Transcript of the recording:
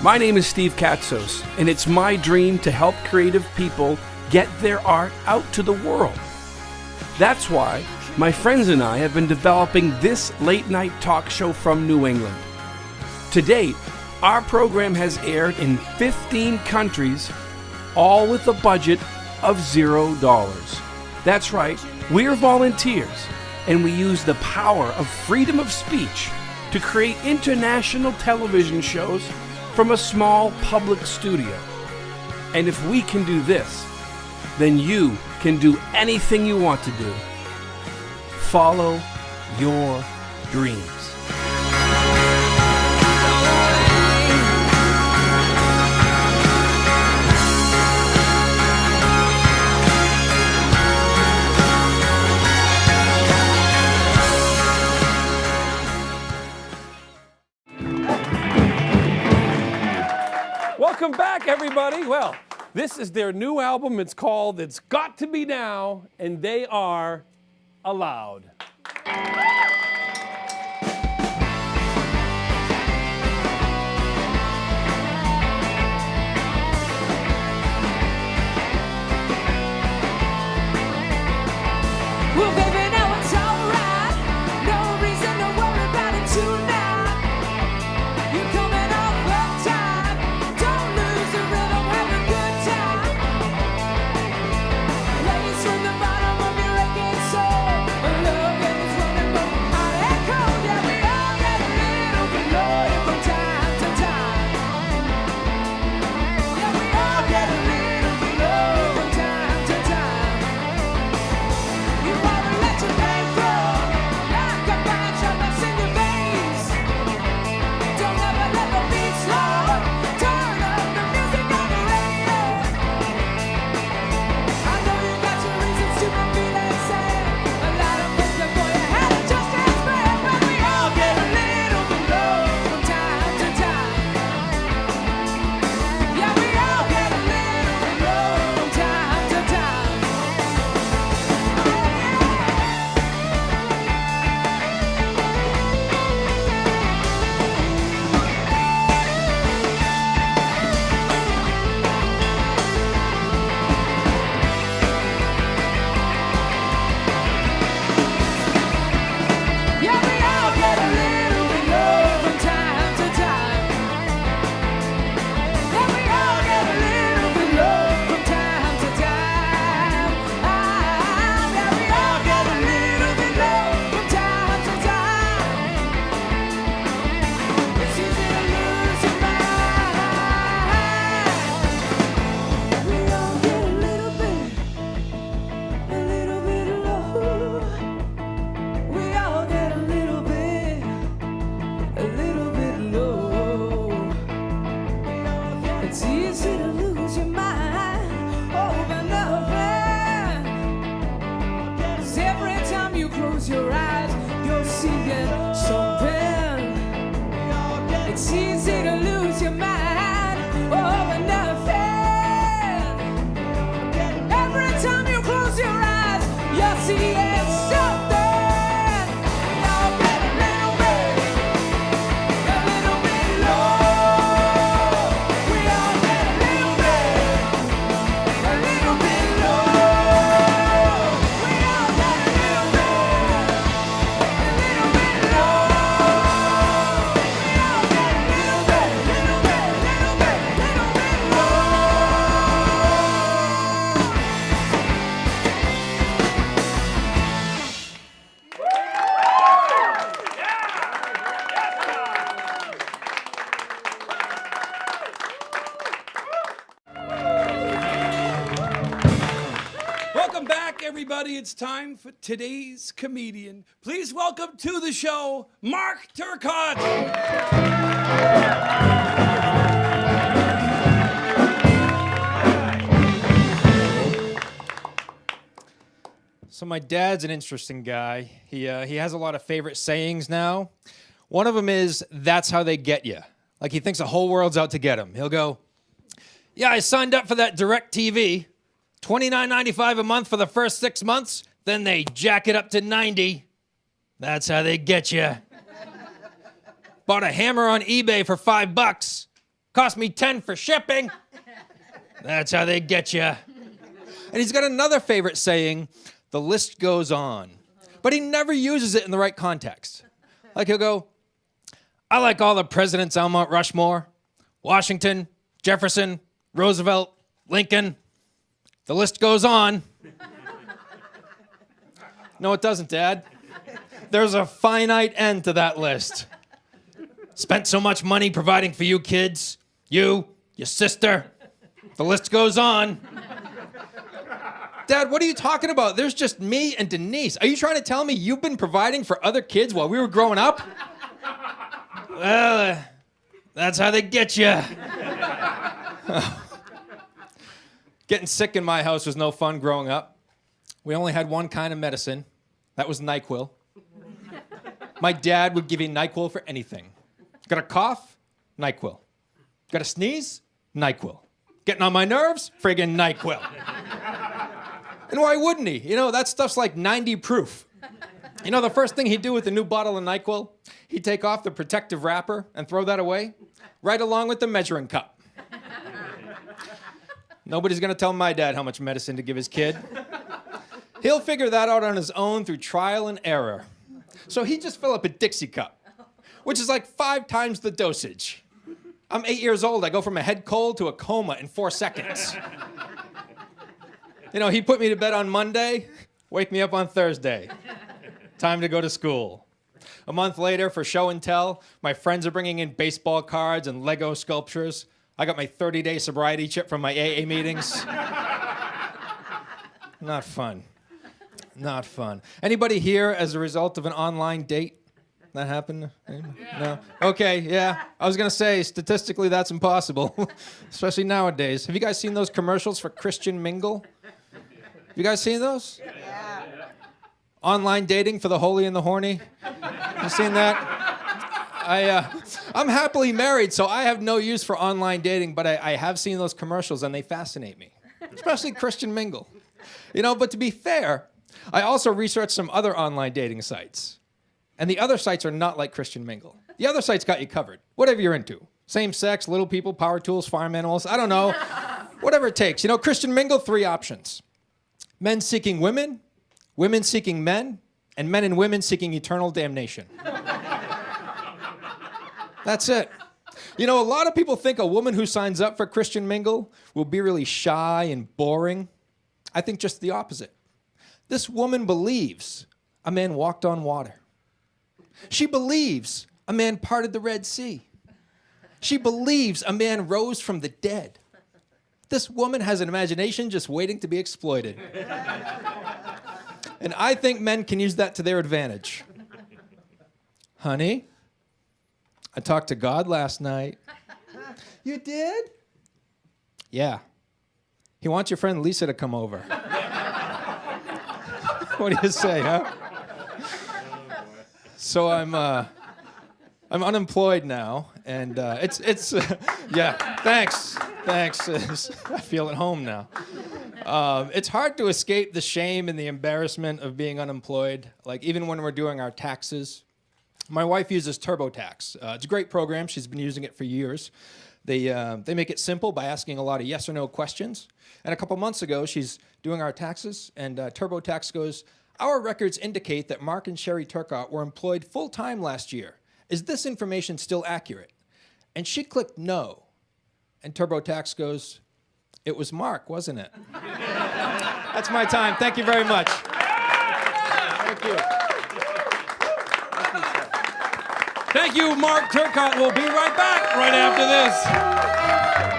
My name is Steve Katsos, and it's my dream to help creative people get their art out to the world. That's why my friends and I have been developing this late-night talk show from New England. To date, our program has aired in 15 countries, all with a budget of $0. That's right, we're volunteers, and we use the power of freedom of speech to create international television shows from a small public studio. And if we can do this, then you can do anything you want to do. Follow your dreams. Welcome back, everybody. Well, this is their new album. It's called It's Got to Be Now, and they are allowed. Well, baby, now it's alright. No reason to worry about it tonight. You're coming off of time. Don't lose the rhythm, have a good time. Ladies from the bottom of your aching soul. Love is running from hot and cold. Yeah, we all get a little bit loaded from time to time. Yeah, we all get a little bit loaded from time to time. You wanna let your name flow like a fire shot that's in your veins. Don't ever let the beat slow. Turn up the music on the radio. I know you got your reasons to not be that sad. A lot of folks before you had it just as bad. But we all get a little bit low from time to time. Yeah, we all get a little bit low from time to time. Yeah, we all get a little bit low from time to time. Yeah, we all get a little bit low from time to time. Yeah, we all get a little bit low from time to time. It's easy to lose your mind. We all get a little bit low. We all get a little bit low. It's easy to lose your mind over nothing. 'Cause every time you close your eyes, you're seeing something. It's easy to lose your mind over nothing. Every time you close your eyes, you're seeing something. We all get a little bit low. We all get a little bit low. We all get a little bit low. We all get a little bit low. Welcome back, everybody. It's time for today's comedian. Please welcome to the show, Mark Turcotte. So my dad's an interesting guy. He has a lot of favorite sayings now. One of them is, "That's how they get you." Like he thinks the whole world's out to get him. He'll go, "Yeah, I signed up for that DirecTV. $29.95 a month for the first 6 months. Then they jack it up to $90. That's how they get you. Bought a hammer on eBay for $5. Cost me 10 for shipping. That's how they get you. And he's got another favorite saying, the list goes on. But he never uses it in the right context. Like he'll go, I like all the presidents on Mount Rushmore. Washington, Jefferson, Roosevelt, Lincoln. The list goes on. No, it doesn't, Dad. There's a finite end to that list. Spent so much money providing for you kids. You, your sister. The list goes on. Dad, what are you talking about? There's just me and Denise. Are you trying to tell me you've been providing for other kids while we were growing up? Well, that's how they get you. Getting sick in my house was no fun growing up. We only had one kind of medicine. That was NyQuil. My dad would give you NyQuil for anything. Got a cough? NyQuil. Got a sneeze? NyQuil. Getting on my nerves? Friggin' NyQuil. And why wouldn't he? You know, that stuff's like 90 proof. You know, the first thing he'd do with a new bottle of NyQuil, he'd take off the protective wrapper and throw that away, right along with the measuring cup. Nobody's gonna tell my dad how much medicine to give his kid. He'll figure that out on his own through trial and error. So he'd just fill up a Dixie cup, which is like 5 times the dosage. I'm 8 years old. I go from a head cold to a coma in 4 seconds. You know, he'd put me to bed on Monday, wake me up on Thursday. Time to go to school. A month later, for show and tell, my friends are bringing in baseball cards and Lego sculptures. I got my 30-day sobriety chip from my AA meetings. Not fun. Not fun. Anybody here as a result of an online date? That happened? No? Okay, yeah. I was going to say, statistically, that's impossible, especially nowadays. Have you guys seen those commercials for Christian Mingle? You guys seen those? Yeah. Online dating for the holy and the horny? You seen that? I'm happily married, so I have no use for online dating, but I have seen those commercials, and they fascinate me, especially Christian Mingle. You know, but to be fair, I also researched some other online dating sites, and the other sites are not like Christian Mingle. The other sites got you covered, whatever you're into. Same sex, little people, power tools, farm animals, I don't know. Whatever it takes. You know, Christian Mingle, 3 options. Men seeking women, women seeking men, and men and women seeking eternal damnation. That's it. You know, a lot of people think a woman who signs up for Christian Mingle will be really shy and boring. I think just the opposite. This woman believes a man walked on water. She believes a man parted the Red Sea. She believes a man rose from the dead. This woman has an imagination just waiting to be exploited. And I think men can use that to their advantage. Honey, I talked to God last night. You did? Yeah. He wants your friend Lisa to come over. What do you say, huh? So I'm unemployed now, and yeah. Thanks. I feel at home now. It's hard to escape the shame and the embarrassment of being unemployed. Like even when we're doing our taxes, my wife uses TurboTax. It's a great program. She's been using it for years. They make it simple by asking a lot of yes or no questions. And a couple months ago, she's doing our taxes, and TurboTax goes, "Our records indicate that Mark and Sherry Turcott were employed full-time last year. Is this information still accurate?" And she clicked no. And TurboTax goes, "It was Mark, wasn't it?" That's my time. Thank you very much. Thank you. Thank you, Mark Turcott. We'll be right back right after this.